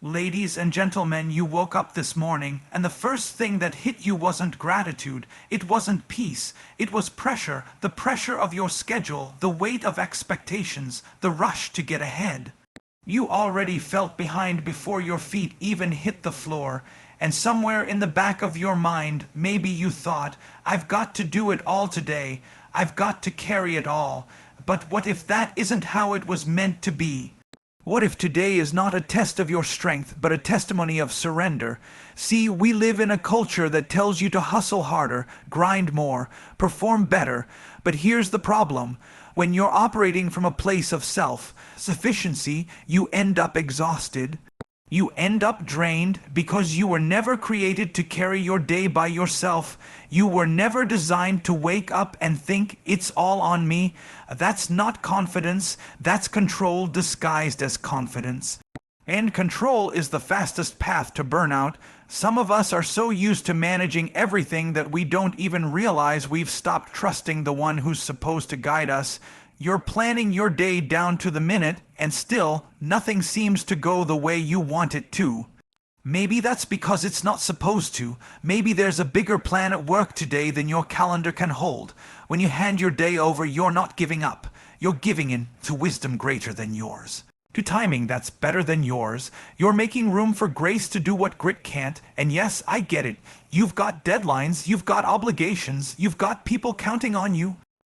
Ladies and gentlemen, you woke up this morning, and the first thing that hit you wasn't gratitude, it wasn't peace, it was pressure, the pressure of your schedule, the weight of expectations, the rush to get ahead. You already felt behind before your feet even hit the floor, and somewhere in the back of your mind, maybe you thought, I've got to do it all today, I've got to carry it all. But what if that isn't how it was meant to be? What if today is not a test of your strength, but a testimony of surrender? See, we live in a culture that tells you to hustle harder, grind more, perform better. But here's the problem. When you're operating from a place of self-sufficiency, you end up exhausted. You end up drained because you were never created to carry your day by yourself. You were never designed to wake up and think, it's all on me. That's not confidence, that's control disguised as confidence. And control is the fastest path to burnout. Some of us are so used to managing everything that we don't even realize we've stopped trusting the one who's supposed to guide us. You're planning your day down to the minute, and still, nothing seems to go the way you want it to. Maybe that's because it's not supposed to. Maybe there's a bigger plan at work today than your calendar can hold. When you hand your day over, you're not giving up. You're giving in to wisdom greater than yours, to timing that's better than yours. You're making room for grace to do what grit can't, and yes, I get it. You've got deadlines, you've got obligations, you've got people counting on you.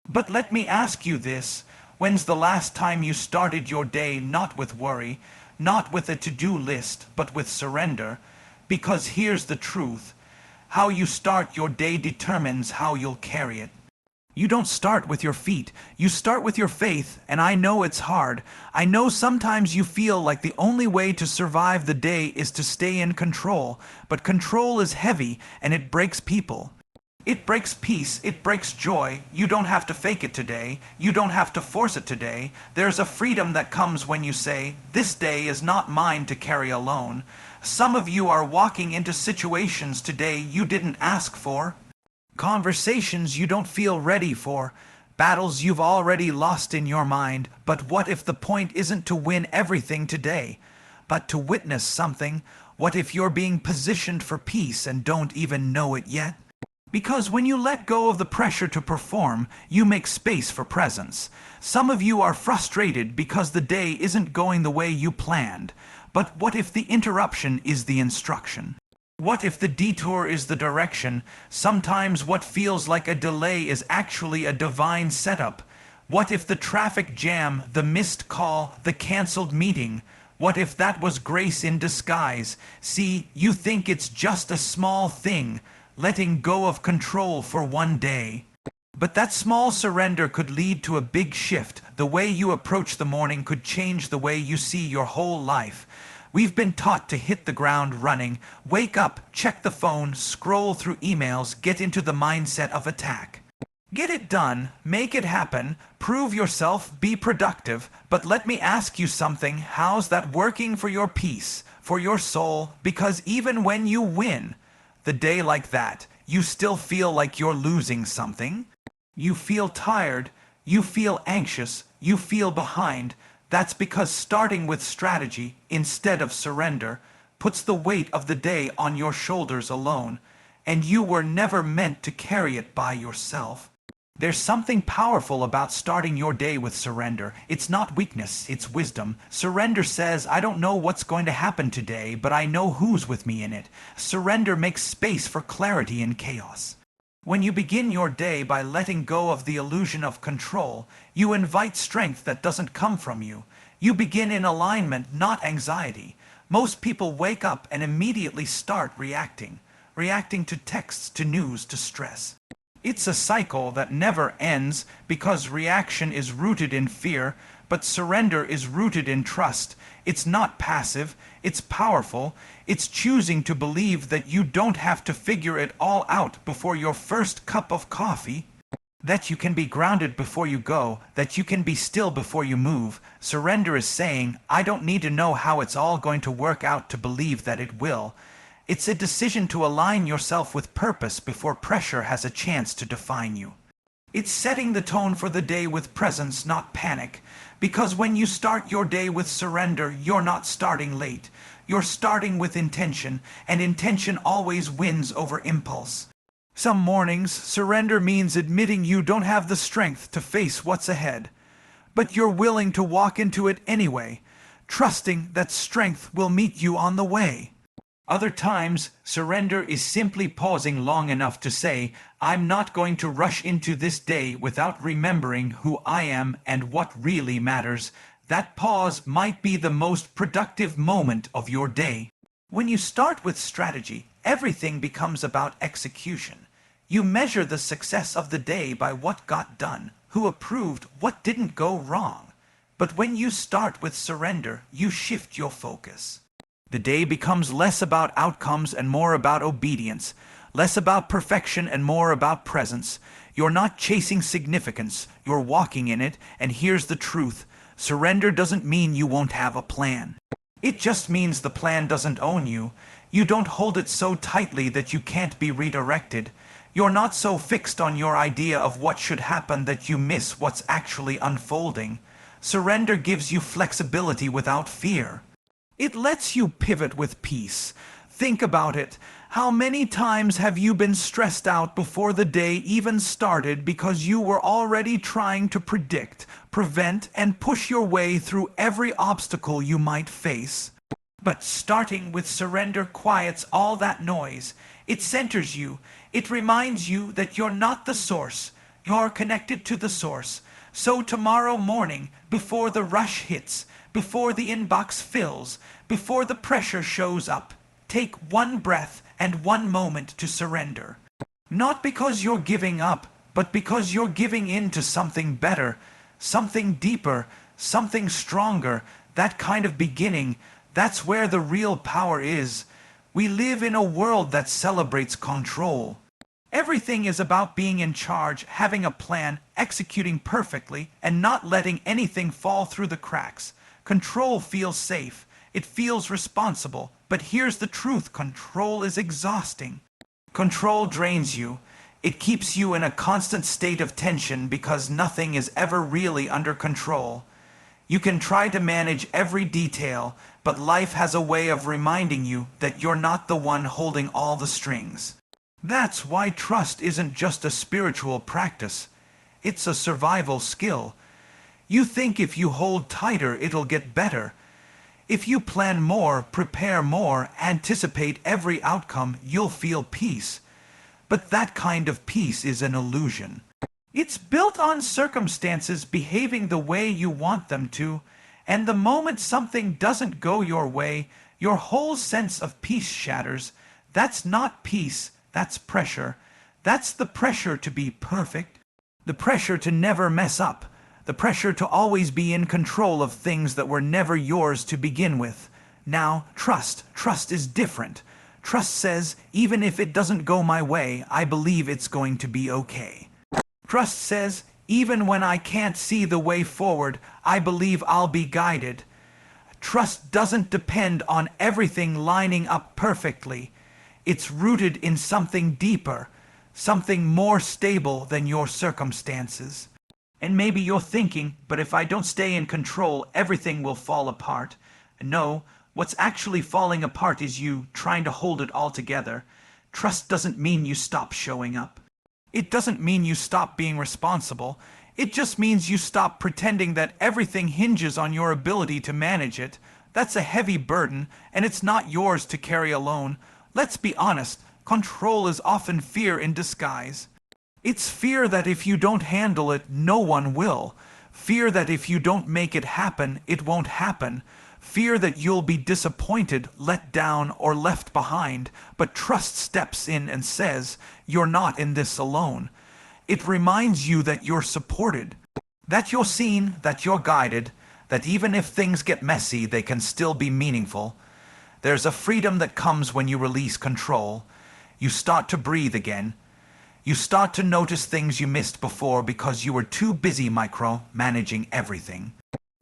But let me ask you this, when's the last time you started your day not with worry, not with a to-do list, but with surrender? Because here's the truth, how you start your day determines how you'll carry it. You don't start with your feet, you start with your faith, and I know it's hard. I know sometimes you feel like the only way to survive the day is to stay in control, but control is heavy and it breaks people. It breaks peace, it breaks joy. You don't have to fake it today. You don't have to force it today. There's a freedom that comes when you say, this day is not mine to carry alone. Some of you are walking into situations today you didn't ask for. Conversations you don't feel ready for. Battles you've already lost in your mind. But what if the point isn't to win everything today, but to witness something? What if you're being positioned for peace and don't even know it yet? Because when you let go of the pressure to perform, you make space for presence. Some of you are frustrated because the day isn't going the way you planned. But what if the interruption is the instruction? What if the detour is the direction? Sometimes what feels like a delay is actually a divine setup. What if the traffic jam, the missed call, the canceled meeting? What if that was grace in disguise? See, you think it's just a small thing, letting go of control for one day. But that small surrender could lead to a big shift. The way you approach the morning could change the way you see your whole life. We've been taught to hit the ground running, wake up, check the phone, scroll through emails, get into the mindset of attack. Get it done, make it happen, prove yourself, be productive. But let me ask you something, how's that working for your peace, for your soul? Because even when you win the day like that, you still feel like you're losing something. You feel tired, you feel anxious, you feel behind. That's because starting with strategy instead of surrender puts the weight of the day on your shoulders alone, and you were never meant to carry it by yourself. There's something powerful about starting your day with surrender. It's not weakness, it's wisdom. Surrender says, I don't know what's going to happen today, but I know who's with me in it. Surrender makes space for clarity in chaos. When you begin your day by letting go of the illusion of control, you invite strength that doesn't come from you. You begin in alignment, not anxiety. Most people wake up and immediately start reacting to texts, to news, to stress. It's a cycle that never ends because reaction is rooted in fear, but surrender is rooted in trust. It's not passive, it's powerful. It's choosing to believe that you don't have to figure it all out before your first cup of coffee, that you can be grounded before you go, that you can be still before you move. Surrender is saying, I don't need to know how it's all going to work out to believe that it will. It's a decision to align yourself with purpose before pressure has a chance to define you. It's setting the tone for the day with presence, not panic. Because when you start your day with surrender, you're not starting late. You're starting with intention, and intention always wins over impulse. Some mornings, surrender means admitting you don't have the strength to face what's ahead. But you're willing to walk into it anyway, trusting that strength will meet you on the way. Other times, surrender is simply pausing long enough to say, I'm not going to rush into this day without remembering who I am and what really matters. That pause might be the most productive moment of your day. When you start with strategy, everything becomes about execution. You measure the success of the day by what got done, who approved, what didn't go wrong. But when you start with surrender, you shift your focus. The day becomes less about outcomes and more about obedience, less about perfection and more about presence. You're not chasing significance, you're walking in it, and here's the truth. Surrender doesn't mean you won't have a plan. It just means the plan doesn't own you. You don't hold it so tightly that you can't be redirected. You're not so fixed on your idea of what should happen that you miss what's actually unfolding. Surrender gives you flexibility without fear. It lets you pivot with peace. Think about it. How many times have you been stressed out before the day even started because you were already trying to predict, prevent, and push your way through every obstacle you might face? But starting with surrender quiets all that noise. It centers you. It reminds you that you're not the source. You're connected to the source. So tomorrow morning, before the rush hits, before the inbox fills, before the pressure shows up, take one breath and one moment to surrender. Not because you're giving up, but because you're giving in to something better, something deeper, something stronger. That kind of beginning, that's where the real power is. We live in a world that celebrates control. Everything is about being in charge, having a plan, executing perfectly, and not letting anything fall through the cracks. Control feels safe. It feels responsible. But here's the truth. Control is exhausting. Control drains you. It keeps you in a constant state of tension because nothing is ever really under control. You can try to manage every detail, but life has a way of reminding you that you're not the one holding all the strings. That's why trust isn't just a spiritual practice. It's a survival skill. You think if you hold tighter, it'll get better. If you plan more, prepare more, anticipate every outcome, you'll feel peace. But that kind of peace is an illusion. It's built on circumstances behaving the way you want them to, and the moment something doesn't go your way, your whole sense of peace shatters. That's not peace, that's pressure. That's the pressure to be perfect, the pressure to never mess up, the pressure to always be in control of things that were never yours to begin with. Now, trust is different. Trust says, even if it doesn't go my way, I believe it's going to be okay. Trust says, even when I can't see the way forward, I believe I'll be guided. Trust doesn't depend on everything lining up perfectly. It's rooted in something deeper, something more stable than your circumstances. And maybe you're thinking, but if I don't stay in control, everything will fall apart. No, what's actually falling apart is you trying to hold it all together. Trust doesn't mean you stop showing up. It doesn't mean you stop being responsible. It just means you stop pretending that everything hinges on your ability to manage it. That's a heavy burden, and it's not yours to carry alone. Let's be honest, control is often fear in disguise. It's fear that if you don't handle it, no one will. Fear that if you don't make it happen, it won't happen. Fear that you'll be disappointed, let down, or left behind. But trust steps in and says, you're not in this alone. It reminds you that you're supported, that you're seen, that you're guided, that even if things get messy, they can still be meaningful. There's a freedom that comes when you release control. You start to breathe again. You start to notice things you missed before because you were too busy micro-managing everything.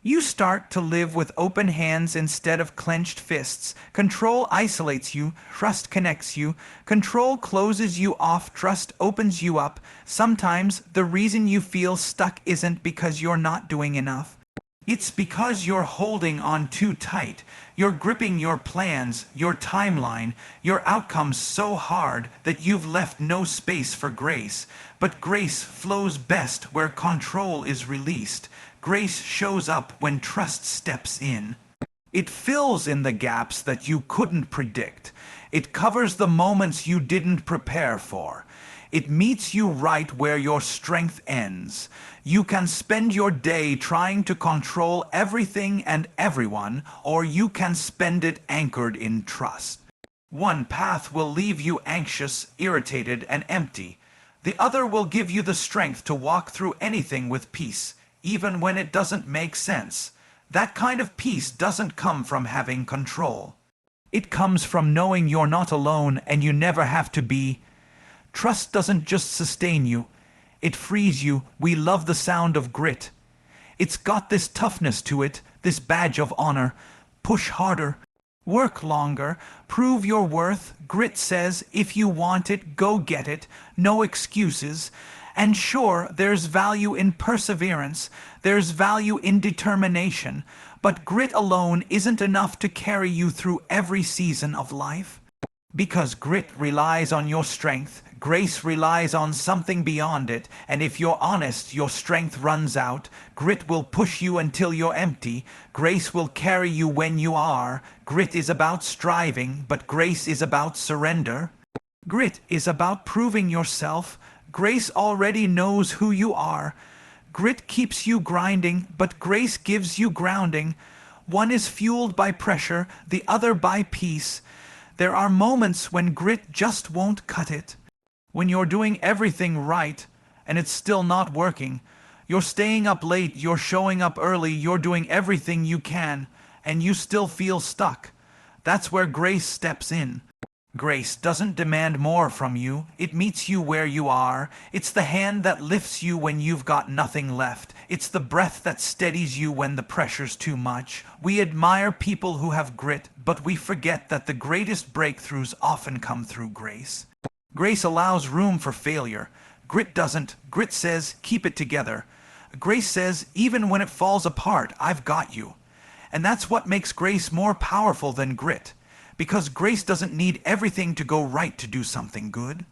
You start to live with open hands instead of clenched fists. Control isolates you, trust connects you. Control closes you off, trust opens you up. Sometimes the reason you feel stuck isn't because you're not doing enough. It's because you're holding on too tight. You're gripping your plans, your timeline, your outcomes so hard that you've left no space for grace. But grace flows best where control is released. Grace shows up when trust steps in. It fills in the gaps that you couldn't predict. It covers the moments you didn't prepare for. It meets you right where your strength ends. You can spend your day trying to control everything and everyone, or you can spend it anchored in trust. One path will leave you anxious, irritated, and empty. The other will give you the strength to walk through anything with peace, even when it doesn't make sense. That kind of peace doesn't come from having control. It comes from knowing you're not alone and you never have to be. Trust doesn't just sustain you, it frees you. We love the sound of grit. It's got this toughness to it, this badge of honor. Push harder, work longer, prove your worth. Grit says, if you want it, go get it. No excuses. And sure, there's value in perseverance, there's value in determination, but grit alone isn't enough to carry you through every season of life. Because grit relies on your strength, grace relies on something beyond it, and if you're honest, your strength runs out. Grit will push you until you're empty. Grace will carry you when you are. Grit is about striving, but grace is about surrender. Grit is about proving yourself. Grace already knows who you are. Grit keeps you grinding, but grace gives you grounding. One is fueled by pressure, the other by peace. There are moments when grit just won't cut it. When you're doing everything right, and it's still not working. You're staying up late, you're showing up early, you're doing everything you can, and you still feel stuck. That's where grace steps in. Grace doesn't demand more from you. It meets you where you are. It's the hand that lifts you when you've got nothing left. It's the breath that steadies you when the pressure's too much. We admire people who have grit, but we forget that the greatest breakthroughs often come through grace. Grace allows room for failure. Grit doesn't. Grit says, keep it together. Grace says, even when it falls apart, I've got you. And that's what makes grace more powerful than grit. Because grace doesn't need everything to go right to do something good.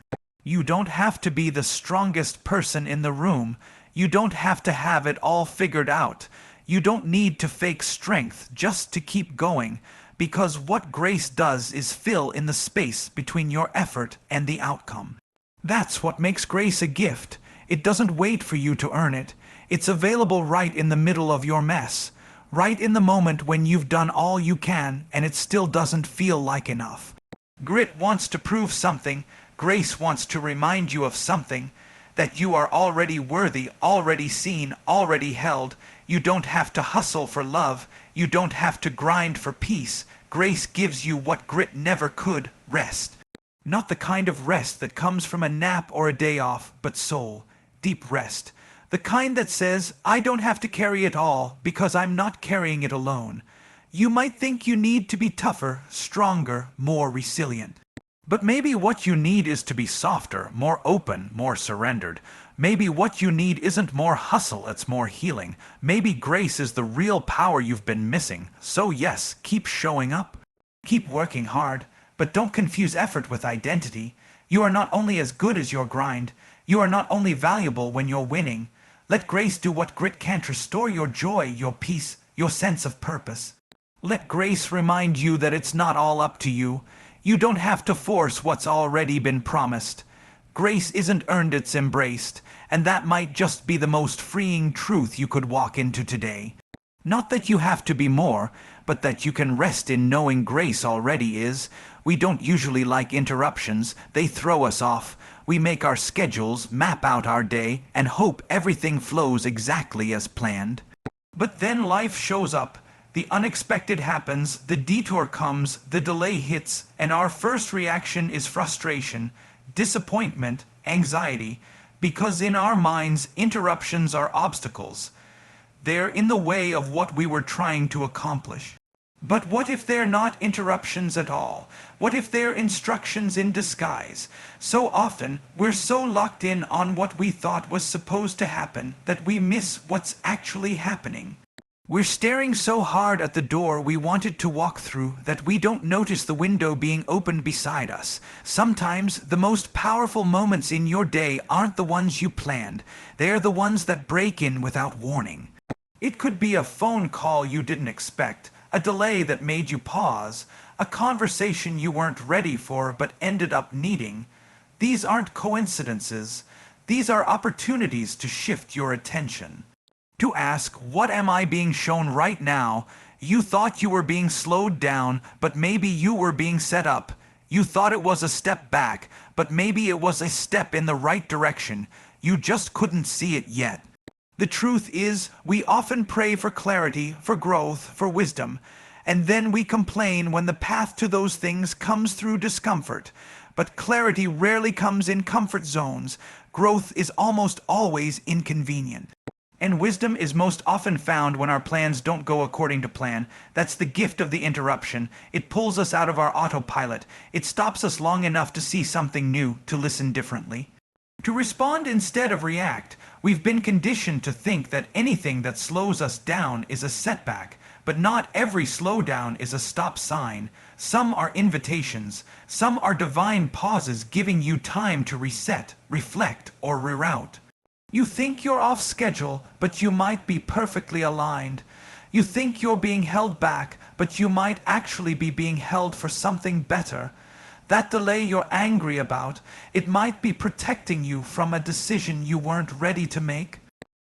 You don't have to be the strongest person in the room. You don't have to have it all figured out. You don't need to fake strength just to keep going. Because what grace does is fill in the space between your effort and the outcome. That's what makes grace a gift. It doesn't wait for you to earn it. It's available right in the middle of your mess. Right in the moment when you've done all you can and it still doesn't feel like enough. Grit wants to prove something. Grace wants to remind you of something. That you are already worthy, already seen, already held. You don't have to hustle for love. You don't have to grind for peace. Grace gives you what grit never could, rest. Not the kind of rest that comes from a nap or a day off, but soul, deep rest. The kind that says, I don't have to carry it all because I'm not carrying it alone. You might think you need to be tougher, stronger, more resilient. But maybe what you need is to be softer, more open, more surrendered. Maybe what you need isn't more hustle, it's more healing. Maybe grace is the real power you've been missing. So yes, keep showing up. Keep working hard, but don't confuse effort with identity. You are not only as good as your grind, you are not only valuable when you're winning. Let grace do what grit can't restore: your joy, your peace, your sense of purpose. Let grace remind you that it's not all up to you. You don't have to force what's already been promised. Grace isn't earned, it's embraced, and that might just be the most freeing truth you could walk into today. Not that you have to be more, but that you can rest in knowing grace already is. We don't usually like interruptions, they throw us off. We make our schedules, map out our day, and hope everything flows exactly as planned. But then life shows up. The unexpected happens, the detour comes, the delay hits, and our first reaction is frustration, disappointment, anxiety, because in our minds, interruptions are obstacles. They're in the way of what we were trying to accomplish. But what if they're not interruptions at all? What if they're instructions in disguise? So often, we're so locked in on what we thought was supposed to happen that we miss what's actually happening. We're staring so hard at the door we wanted to walk through that we don't notice the window being opened beside us. Sometimes the most powerful moments in your day aren't the ones you planned. They're the ones that break in without warning. It could be a phone call you didn't expect, a delay that made you pause, a conversation you weren't ready for but ended up needing. These aren't coincidences. These are opportunities to shift your attention. To ask, what am I being shown right now? You thought you were being slowed down, but maybe you were being set up. You thought it was a step back, but maybe it was a step in the right direction. You just couldn't see it yet. The truth is, we often pray for clarity, for growth, for wisdom, and then we complain when the path to those things comes through discomfort. But clarity rarely comes in comfort zones. Growth is almost always inconvenient. And wisdom is most often found when our plans don't go according to plan. That's the gift of the interruption. It pulls us out of our autopilot. It stops us long enough to see something new, to listen differently. To respond instead of react. We've been conditioned to think that anything that slows us down is a setback. But not every slowdown is a stop sign. Some are invitations. Some are divine pauses giving you time to reset, reflect, or reroute. You think you're off schedule, but you might be perfectly aligned. You think you're being held back, but you might actually be being held for something better. That delay you're angry about, it might be protecting you from a decision you weren't ready to make.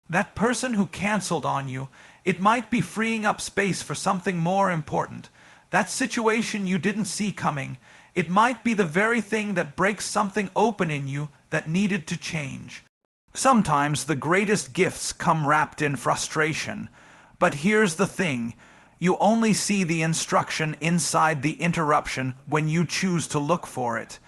That person who canceled on you, it might be freeing up space for something more important. That situation you didn't see coming, it might be the very thing that breaks something open in you that needed to change. Sometimes the greatest gifts come wrapped in frustration. But here's the thing. You only see the instruction inside the interruption when you choose to look for it.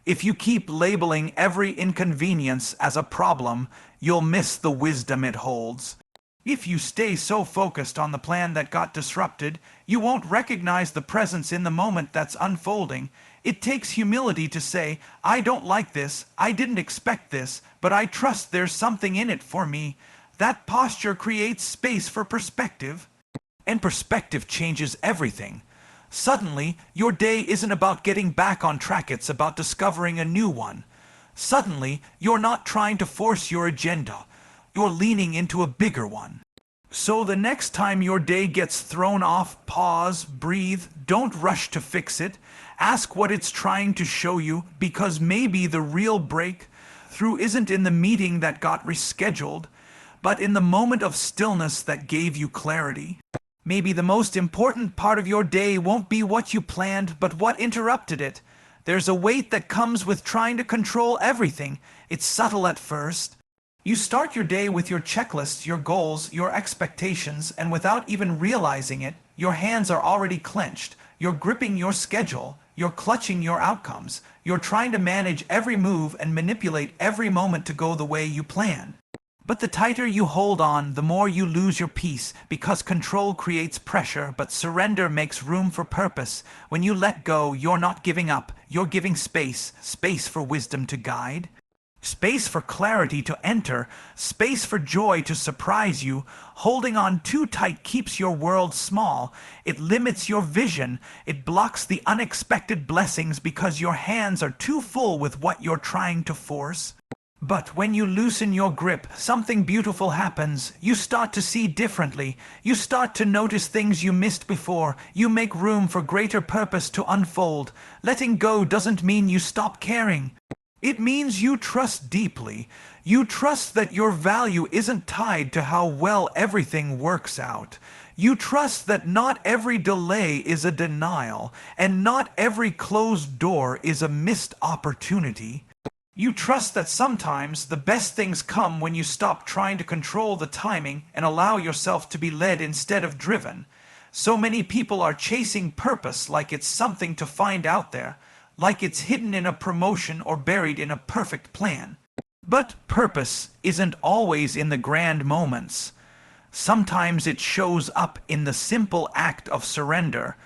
If you keep labeling every inconvenience as a problem, you'll miss the wisdom it holds. If you stay so focused on the plan that got disrupted, you won't recognize the presence in the moment that's unfolding. It takes humility to say, I don't like this, I didn't expect this, but I trust there's something in it for me. That posture creates space for perspective. And perspective changes everything. Suddenly, your day isn't about getting back on track, it's about discovering a new one. Suddenly, you're not trying to force your agenda. You're leaning into a bigger one. So the next time your day gets thrown off, pause, breathe, don't rush to fix it. Ask what it's trying to show you, because maybe the real breakthrough isn't in the meeting that got rescheduled, but in the moment of stillness that gave you clarity. Maybe the most important part of your day won't be what you planned, but what interrupted it. There's a weight that comes with trying to control everything. It's subtle at first. You start your day with your checklists, your goals, your expectations, and without even realizing it, your hands are already clenched. You're gripping your schedule. You're clutching your outcomes. You're trying to manage every move and manipulate every moment to go the way you plan. But the tighter you hold on, the more you lose your peace, because control creates pressure, but surrender makes room for purpose. When you let go, you're not giving up. You're giving space, space for wisdom to guide. Space for clarity to enter, space for joy to surprise you. Holding on too tight keeps your world small. It limits your vision. It blocks the unexpected blessings because your hands are too full with what you're trying to force. But when you loosen your grip, something beautiful happens. You start to see differently. You start to notice things you missed before. You make room for greater purpose to unfold. Letting go doesn't mean you stop caring. It means you trust deeply. You trust that your value isn't tied to how well everything works out. You trust that not every delay is a denial, and not every closed door is a missed opportunity. You trust that sometimes the best things come when you stop trying to control the timing and allow yourself to be led instead of driven. So many people are chasing purpose like it's something to find out there, like it's hidden in a promotion or buried in a perfect plan. But purpose isn't always in the grand moments. Sometimes it shows up in the simple act of surrender.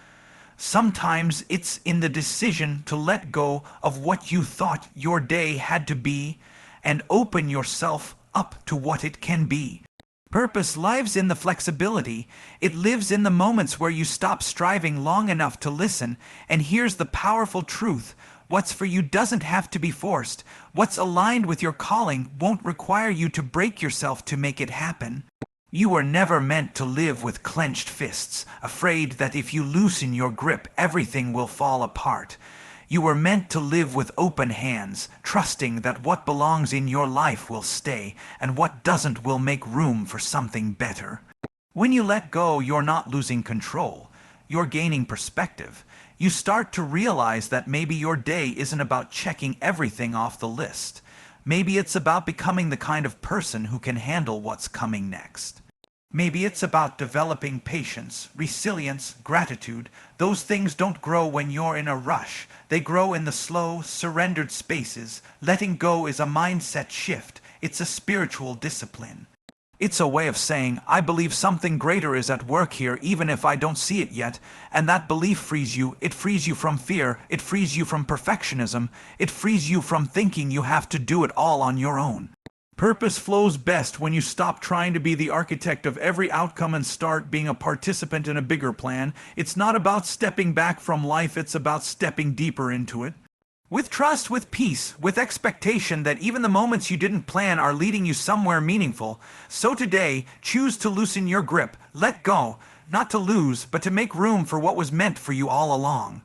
Sometimes it's in the decision to let go of what you thought your day had to be and open yourself up to what it can be. Purpose lives in the flexibility. It lives in the moments where you stop striving long enough to listen. And here's the powerful truth. What's for you doesn't have to be forced. What's aligned with your calling won't require you to break yourself to make it happen. You were never meant to live with clenched fists, afraid that if you loosen your grip, everything will fall apart. You were meant to live with open hands, trusting that what belongs in your life will stay, and what doesn't will make room for something better. When you let go, you're not losing control. You're gaining perspective. You start to realize that maybe your day isn't about checking everything off the list. Maybe it's about becoming the kind of person who can handle what's coming next. Maybe it's about developing patience, resilience, gratitude. Those things don't grow when you're in a rush. They grow in the slow, surrendered spaces. Letting go is a mindset shift. It's a spiritual discipline. It's a way of saying, I believe something greater is at work here even if I don't see it yet. And that belief frees you. It frees you from fear. It frees you from perfectionism. It frees you from thinking you have to do it all on your own. Purpose flows best when you stop trying to be the architect of every outcome and start being a participant in a bigger plan. It's not about stepping back from life, it's about stepping deeper into it. With trust, with peace, with expectation that even the moments you didn't plan are leading you somewhere meaningful. So today, choose to loosen your grip, let go, not to lose, but to make room for what was meant for you all along.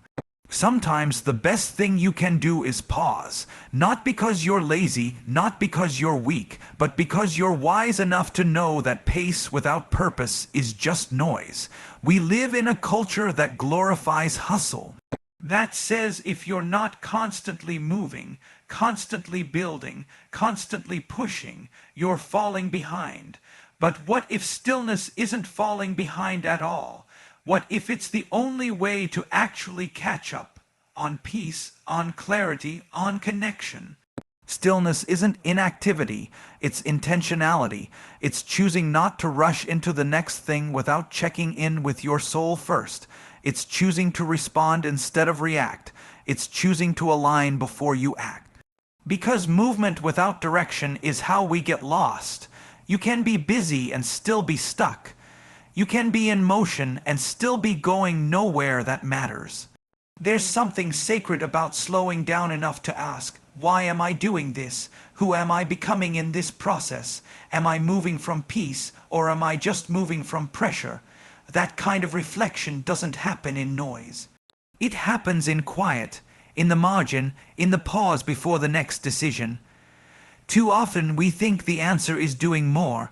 Sometimes the best thing you can do is pause, not because you're lazy, not because you're weak, but because you're wise enough to know that pace without purpose is just noise. We live in a culture that glorifies hustle. That says if you're not constantly moving, constantly building, constantly pushing, you're falling behind. But what if stillness isn't falling behind at all? What if it's the only way to actually catch up on peace, on clarity, on connection? Stillness isn't inactivity, it's intentionality. It's choosing not to rush into the next thing without checking in with your soul first. It's choosing to respond instead of react. It's choosing to align before you act. Because movement without direction is how we get lost. You can be busy and still be stuck. You can be in motion and still be going nowhere that matters. There's something sacred about slowing down enough to ask, why am I doing this? Who am I becoming in this process? Am I moving from peace or am I just moving from pressure? That kind of reflection doesn't happen in noise. It happens in quiet, in the margin, in the pause before the next decision. Too often we think the answer is doing more,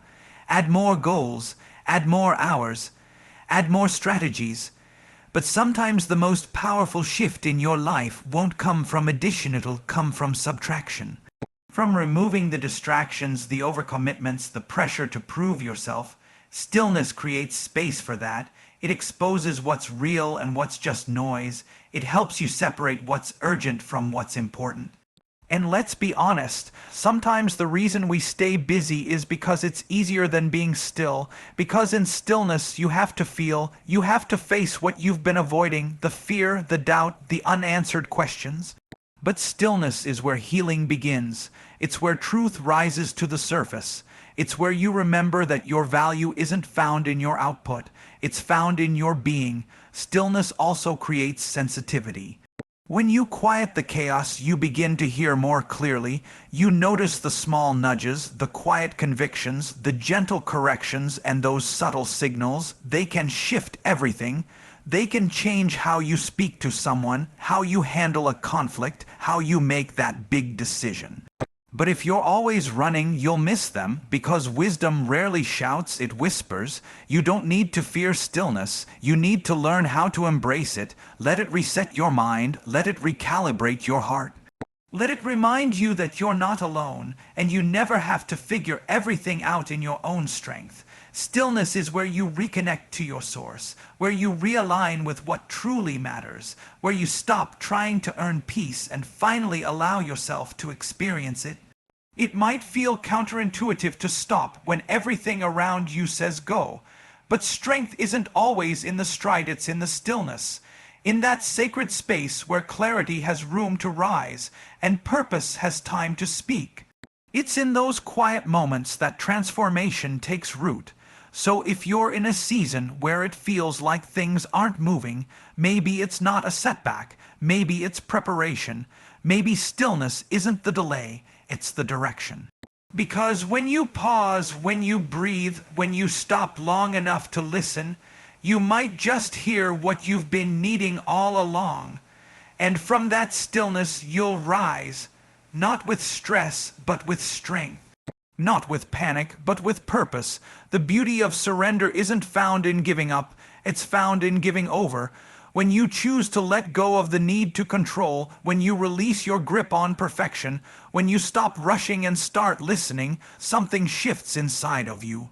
add more goals, add more hours, add more strategies. But sometimes the most powerful shift in your life won't come from addition, it'll come from subtraction. From removing the distractions, the overcommitments, the pressure to prove yourself. Stillness creates space for that. It exposes what's real and what's just noise. It helps you separate what's urgent from what's important. And let's be honest, sometimes the reason we stay busy is because it's easier than being still. Because in stillness you have to feel, you have to face what you've been avoiding, the fear, the doubt, the unanswered questions. But stillness is where healing begins. It's where truth rises to the surface. It's where you remember that your value isn't found in your output. It's found in your being. Stillness also creates sensitivity. When you quiet the chaos, you begin to hear more clearly. You notice the small nudges, the quiet convictions, the gentle corrections, and those subtle signals. They can shift everything. They can change how you speak to someone, how you handle a conflict, how you make that big decision. But if you're always running, you'll miss them, because wisdom rarely shouts, it whispers. You don't need to fear stillness. You need to learn how to embrace it. Let it reset your mind. Let it recalibrate your heart. Let it remind you that you're not alone, and you never have to figure everything out in your own strength. Stillness is where you reconnect to your source, where you realign with what truly matters, where you stop trying to earn peace and finally allow yourself to experience it. It might feel counterintuitive to stop when everything around you says go, but strength isn't always in the stride, it's in the stillness, in that sacred space where clarity has room to rise and purpose has time to speak. It's in those quiet moments that transformation takes root. So if you're in a season where it feels like things aren't moving, maybe it's not a setback, maybe it's preparation, maybe stillness isn't the delay, it's the direction. Because when you pause, when you breathe, when you stop long enough to listen, you might just hear what you've been needing all along. And from that stillness you'll rise, not with stress, but with strength. Not with panic, but with purpose. The beauty of surrender isn't found in giving up, it's found in giving over. When you choose to let go of the need to control, when you release your grip on perfection, when you stop rushing and start listening, something shifts inside of you.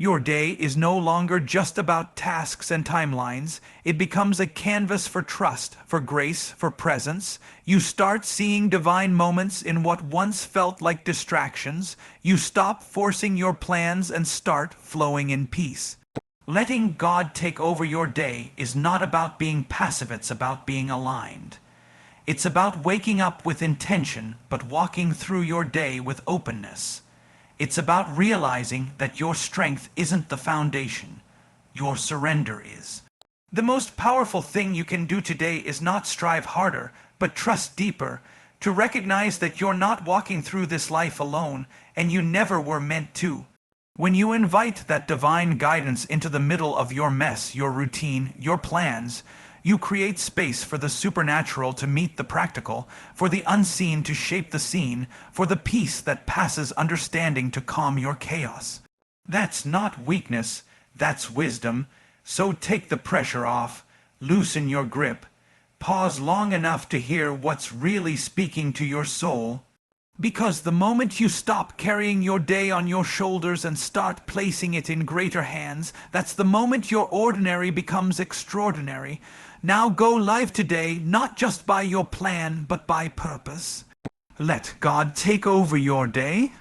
Your day is no longer just about tasks and timelines. It becomes a canvas for trust, for grace, for presence. You start seeing divine moments in what once felt like distractions. You stop forcing your plans and start flowing in peace. Letting God take over your day is not about being passive, it's about being aligned. It's about waking up with intention, but walking through your day with openness. It's about realizing that your strength isn't the foundation. Your surrender is. The most powerful thing you can do today is not strive harder, but trust deeper, to recognize that you're not walking through this life alone, and you never were meant to. When you invite that divine guidance into the middle of your mess, your routine, your plans, you create space for the supernatural to meet the practical, for the unseen to shape the seen, for the peace that passes understanding to calm your chaos. That's not weakness, that's wisdom. So take the pressure off, loosen your grip, pause long enough to hear what's really speaking to your soul. Because the moment you stop carrying your day on your shoulders and start placing it in greater hands, that's the moment your ordinary becomes extraordinary. Now go live today, not just by your plan, but by purpose. Let God take over your day.